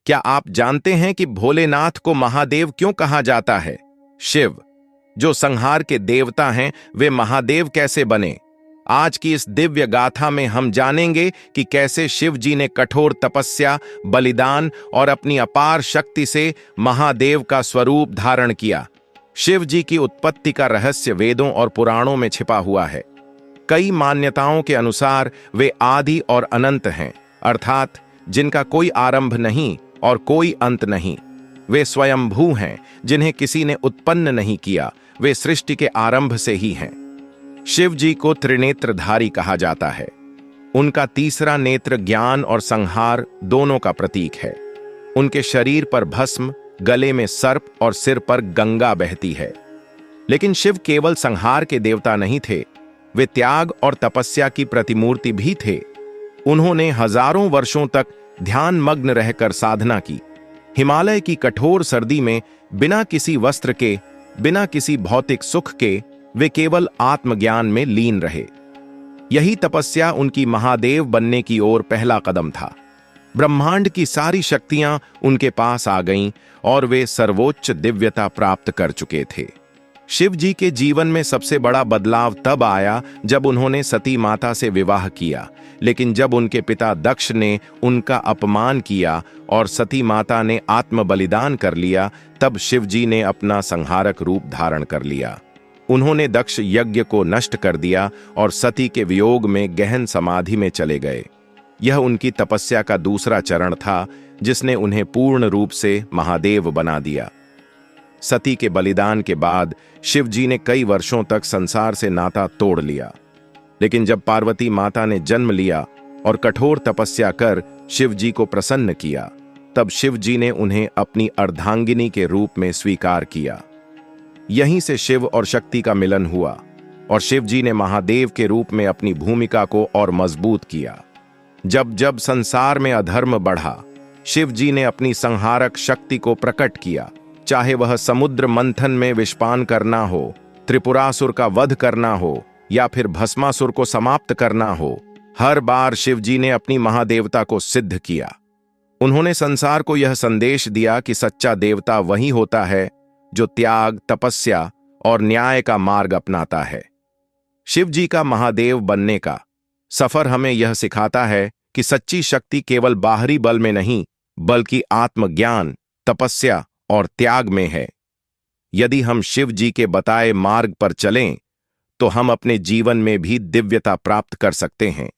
क्या आप जानते हैं कि भोलेनाथ को महादेव क्यों कहा जाता है? शिव, जो संहार के देवता हैं, वे महादेव कैसे बने? आज की इस दिव्य गाथा में हम जानेंगे कि कैसे शिव जी ने कठोर तपस्या, बलिदान और अपनी अपार शक्ति से महादेव का स्वरूप धारण किया। शिव जी की उत्पत्ति का रहस्य वेदों और पुराणों में छिपा हुआ है। कई मान्यताओं के अनुसार वे आदि और अनंत हैं, अर्थात जिनका कोई आरंभ नहीं और कोई अंत नहीं। वे स्वयंभू हैं, जिन्हें किसी ने उत्पन्न नहीं किया। वे सृष्टि के आरंभ से ही हैं। शिव जी को त्रिनेत्रधारी कहा जाता है। उनका तीसरा नेत्र ज्ञान और संहार दोनों का प्रतीक है। उनके शरीर पर भस्म, गले में सर्प और सिर पर गंगा बहती है। लेकिन शिव केवल संहार के देवता नहीं थे, वे त्याग और तपस्या की प्रतिमूर्ति भी थे। उन्होंने हजारों वर्षों तक ध्यान मग्न रहकर साधना की। हिमालय की कठोर सर्दी में बिना किसी वस्त्र के, बिना किसी भौतिक सुख के, वे केवल आत्मज्ञान में लीन रहे। यही तपस्या उनकी महादेव बनने की ओर पहला कदम था। ब्रह्मांड की सारी शक्तियां उनके पास आ गईं और वे सर्वोच्च दिव्यता प्राप्त कर चुके थे। शिव जी के जीवन में सबसे बड़ा बदलाव तब आया जब उन्होंने सती माता से विवाह किया। लेकिन जब उनके पिता दक्ष ने उनका अपमान किया और सती माता ने आत्म बलिदान कर लिया, तब शिव जी ने अपना संहारक रूप धारण कर लिया। उन्होंने दक्ष यज्ञ को नष्ट कर दिया और सती के वियोग में गहन समाधि में चले गए। यह उनकी तपस्या का दूसरा चरण था, जिसने उन्हें पूर्ण रूप से महादेव बना दिया। सती के बलिदान के बाद शिव जी ने कई वर्षों तक संसार से नाता तोड़ लिया। लेकिन जब पार्वती माता ने जन्म लिया और कठोर तपस्या कर शिव जी को प्रसन्न किया, तब शिव जी ने उन्हें अपनी अर्धांगिनी के रूप में स्वीकार किया। यहीं से शिव और शक्ति का मिलन हुआ और शिव जी ने महादेव के रूप में अपनी भूमिका को और मजबूत किया। जब जब संसार में अधर्म बढ़ा, शिव जी ने अपनी संहारक शक्ति को प्रकट किया। चाहे वह समुद्र मंथन में विषपान करना हो, त्रिपुरासुर का वध करना हो या फिर भस्मासुर को समाप्त करना हो, हर बार शिव जी ने अपनी महादेवता को सिद्ध किया। उन्होंने संसार को यह संदेश दिया कि सच्चा देवता वही होता है जो त्याग, तपस्या और न्याय का मार्ग अपनाता है। शिव जी का महादेव बनने का सफर हमें यह सिखाता है कि सच्ची शक्ति केवल बाहरी बल में नहीं, बल्कि आत्मज्ञान, तपस्या और त्याग में है। यदि हम शिव जी के बताए मार्ग पर चलें, तो हम अपने जीवन में भी दिव्यता प्राप्त कर सकते हैं।